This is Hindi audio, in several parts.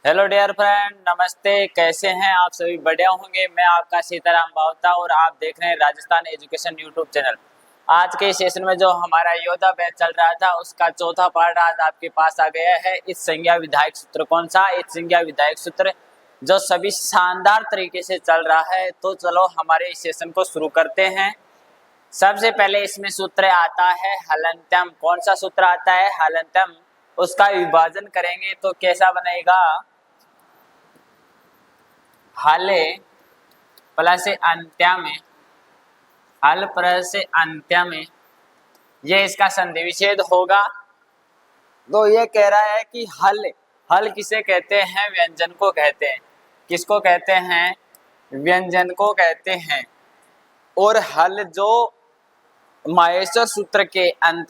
हेलो डियर फ्रेंड, नमस्ते। कैसे हैं आप सभी? बढ़िया होंगे। मैं आपका सीताराम बावता और आप देख रहे हैं राजस्थान एजुकेशन यूट्यूब चैनल। आज के सेशन में जो हमारा योद्धा बैच चल रहा था उसका चौथा पार्ट आज आपके पास आ गया है। इस संज्ञा विधायक सूत्र कौन सा? इस संज्ञा विधायक सूत्र जो सभी शानदार तरीके से चल रहा है। तो चलो हमारे इस सेशन को शुरू करते हैं। सबसे पहले इसमें सूत्र आता है हलंत्यम। कौन सा सूत्र आता है? हलंत्यम। उसका विभाजन करेंगे तो कैसा बनेगा? हले प्लस अंत्य में, हल प्लस अंत्य में, ये इसका संधि विच्छेद होगा। तो ये कह रहा है कि हल, हल किसे कहते हैं? व्यंजन को कहते हैं। किसको कहते हैं? व्यंजन को कहते हैं। और हल जो माहेश्वर सूत्र के अंत,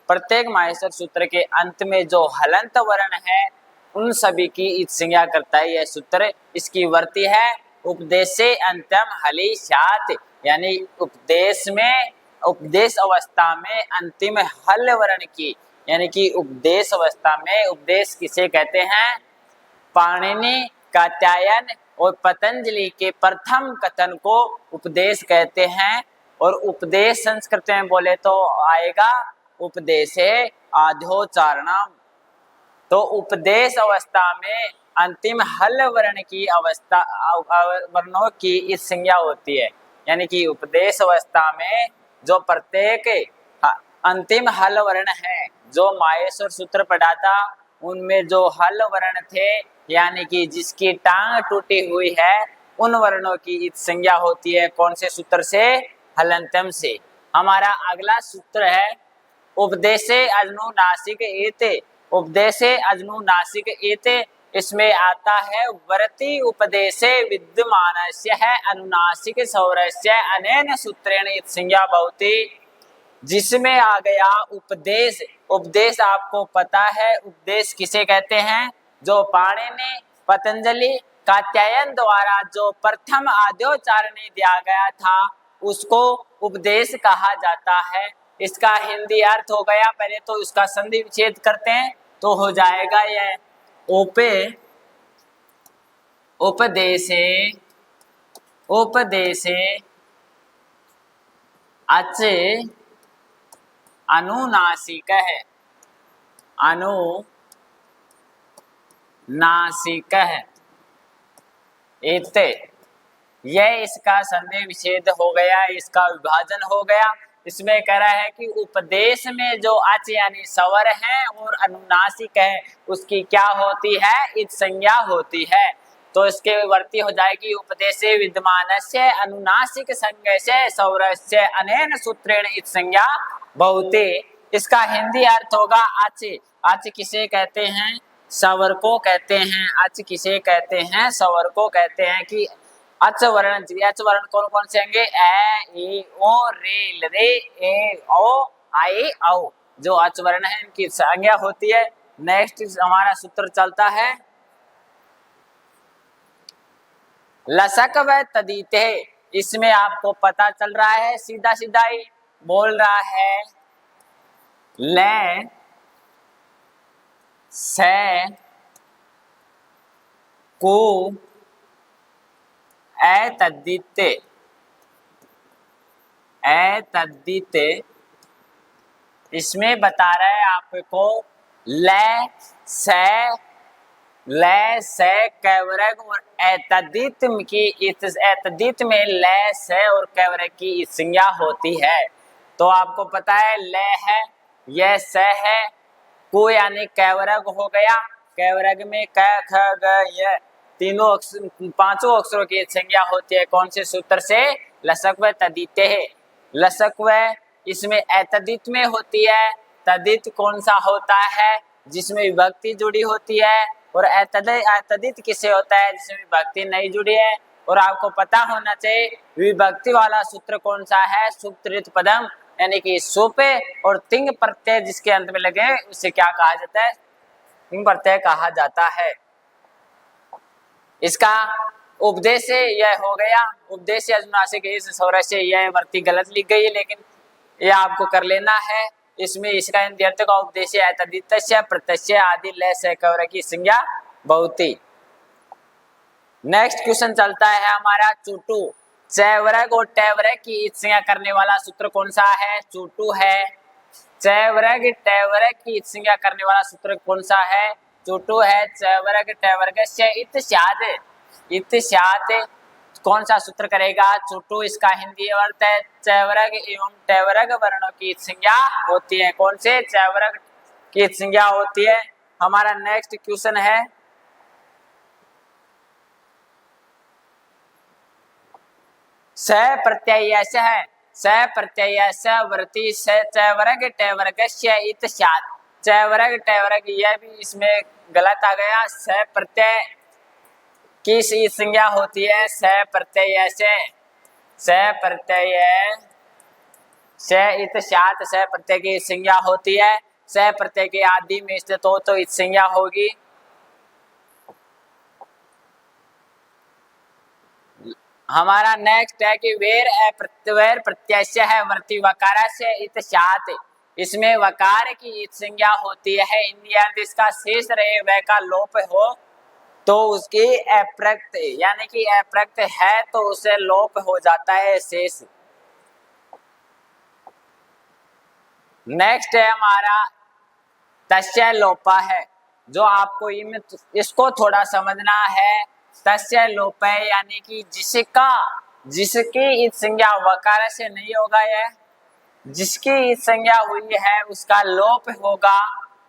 प्रत्येक माहेश्वर सूत्र के अंत में जो हलंत वर्ण है उन सभी की इत संज्ञा करता है यह सूत्र। इसकी वर्ती है उपदेशे अंत्यम हलि स्यात्, यानी उपदेश अवस्था में अंतिम हल वर्ण की, यानी कि उपदेश अवस्था में, उपदेश किसे कहते हैं? पाणिनि, कात्यायन और पतंजलि के प्रथम कथन को उपदेश कहते हैं। और उपदेश संस्कृत में बोले तो आएगा उपदेशे आद्योच्चारणम। तो उपदेश अवस्था में अंतिम हल वर्ण की अवस्था, वर्णों की इस संज्ञा होती है। यानी कि उपदेश अवस्था में जो प्रत्येक अंतिम हल वर्ण है, जो माहेश्वर सूत्र पढ़ा था उनमें जो हल वर्ण थे, यानी कि जिसकी टांग टूटी हुई है, उन वर्णों की इत संज्ञा होती है। कौन से सूत्र से? हलंत्यम से। हमारा अगला सूत्र है उपदेशे अनुनासिक एते। उपदेशे अनुनासिक एते, इसमें आता है वर्ति उपदेशे विद्यमानस्य है अनुनासिक सौरस्य अनेन सूत्रेण इत संज्ञा भवति। जिसमें आ गया उपदेश। उपदेश आपको पता है उपदेश किसे कहते हैं? जो पाणिनि, पतंजलि, कात्यायन द्वारा जो प्रथम आद्योच्चारण दिया गया था उसको उपदेश कहा जाता है। इसका हिंदी अर्थ हो गया, पहले तो इसका संधि विच्छेद करते हैं तो हो जाएगा यह उपदेशे अच अनुनासिक है, अनुनासिक है एते। यह इसका संधि विच्छेद हो गया, इसका विभाजन हो गया। इसमें कह रहा है कि उपदेश में जो अच यानी स्वर है और अनुनासिक है उसकी क्या होती है? इत संज्ञा होती है। तो इसके वर्ती हो जाएगी उपदेशे विद्यमानस्य अनुनासिक संज्ञस्य सौरस्य अनेन सूत्रेण इत संज्ञा भवति। इसका हिंदी अर्थ होगा अच। अच किसे कहते हैं? स्वर को कहते हैं। अच किसे कहते हैं? स्वर को कहते हैं। कि अच वर्ण, अच वर्ण कौन कौन से होंगे? ए, ई, ओ, रे, रे, ए, ओ, आई, औ। जो अच वर्ण है इनकी संज्ञा होती है। नेक्स्ट हमारा सूत्र चलता है लसक व तदिते। इसमें आपको पता चल रहा है, सीधा सीधा ही बोल रहा है ले से को एतद्दिते, इसमें बता रहा है आपको ले से कैवरक और एतद्दित की, एतद्दित में ले से और कैवरक की संज्ञा होती है। तो आपको पता है ले है, यह से है, को यानी कैवरक हो गया। कैवरक में क ख ग य तीनों पांचों अक्षरों की संज्ञा होती है। कौन से सूत्र से? लसक व तदिते है। लसक व इसमें एतद्दित में होती है। तदित कौन सा होता है? जिसमें विभक्ति जुड़ी होती है। और एतद्दित किसे होता है? जिसमें विभक्ति नहीं जुड़ी है। और आपको पता होना चाहिए विभक्ति वाला सूत्र कौन सा है? सुप्तृत पदम, यानी कि सुप और तिंग प्रत्यय जिसके अंत में लगे उसे क्या कहा जाता है? तिंग प्रत्यय कहा जाता है। इसका उपदेश यह हो गया। उपदेश अनुनासिक इस सौर से यह वर्ती गलत लिख गई है, लेकिन यह आपको कर लेना है। इसमें इसका हिंदी अर्थ का उपदेश है तदितस्य प्रत्यक्ष आदि लय से कवर की संज्ञा बहुती। नेक्स्ट क्वेश्चन चलता है हमारा चूटू। चैवर्ग और टैवर्ग की संज्ञा करने वाला सूत्र कौन सा है? चूटू है। चैवर्ग टैवर्ग की संज्ञा करने वाला सूत्र कौन सा है? चूटू है। चैवर्ग टैवर्गस्य इत स्यात् कौन सा सूत्र करेगा? चूटू। इसका हिंदी अर्थ है चैवर्ग एवं टैवर्ग वर्णों की संज्ञा होती है। कौन से? चैवर्ग की संज्ञा होती है। हमारा नेक्स्ट क्वेश्चन है स प्रत्यय है। स प्रत्यय वर्ती चैवर्ग टैवर्गस्य इत स्यात्। चैवर्ग टैवर्ग यह भी इसमें गलत आ गया। स प्रत्यय की संज्ञा होती है स प्रत्यय से। स प्रत्यय से इत स्यात् स प्रत्यय की संज्ञा होती है। स प्रत्यय के आदि में स्थित हो तो इत संज्ञा होगी। हमारा नेक्स्ट है कि वेर प्रत्यय है वर्ती वकार से इत स्यात्। इसमें वकार की इत संज्ञा होती है। इंडियन इसका शेष रहे वह का लोप हो तो उसकी अप्रक्त यानी कि अप्रक्त है तो उसे लोप हो जाता है शेष। नेक्स्ट है हमारा तस्य लोपा है जो आपको इसको थोड़ा समझना है। तस्य लोप है यानी कि जिसकी इत संज्ञा वकार से नहीं होगा, यह जिसकी इत संज्ञा हुई है उसका लोप होगा।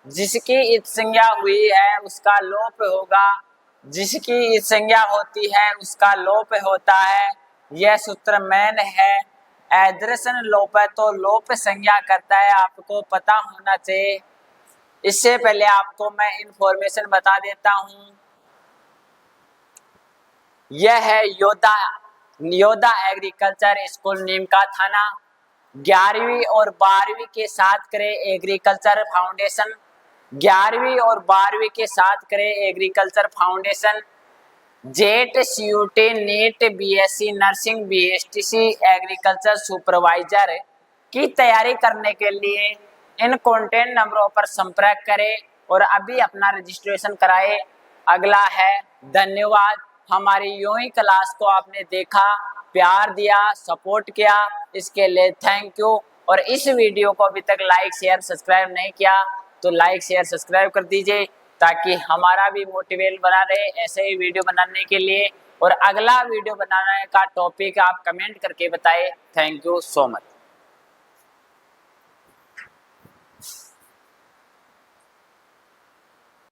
जिसकी इत संज्ञा हुई है उसका लोप होगा। जिसकी इत संज्ञा होती है उसका लोप होता है। यह सूत्र मैन है। एदर्शन लोप है तो लोप संज्ञा करता है, आपको पता होना चाहिए। इससे पहले आपको मैं इंफॉर्मेशन बता देता हूं। यह है योदा एग्रीकल्चर स्कूल नीम का थाना। 11वीं और 12वीं के साथ करे एग्रीकल्चर फाउंडेशन। 11वीं और 12वीं के साथ करे agriculture foundation. JET CUET NEET BSc nursing BSTC agriculture supervisor की तैयारी करने के लिए इन कॉन्टेक्ट नंबरों पर संपर्क करें और अभी अपना रजिस्ट्रेशन कराएं। अगला है धन्यवाद। हमारी यूं ही क्लास को आपने देखा, प्यार दिया, सपोर्ट किया, इसके लिए थैंक यू। और इस वीडियो को अभी तक लाइक शेयर सब्सक्राइब नहीं किया तो लाइक शेयर सब्सक्राइब कर दीजिए ताकि हमारा भी मोटिवेट बना रहे ऐसे ही वीडियो बनाने के लिए। और अगला वीडियो बनाने का टॉपिक आप कमेंट करके बताएं। Thank you so much.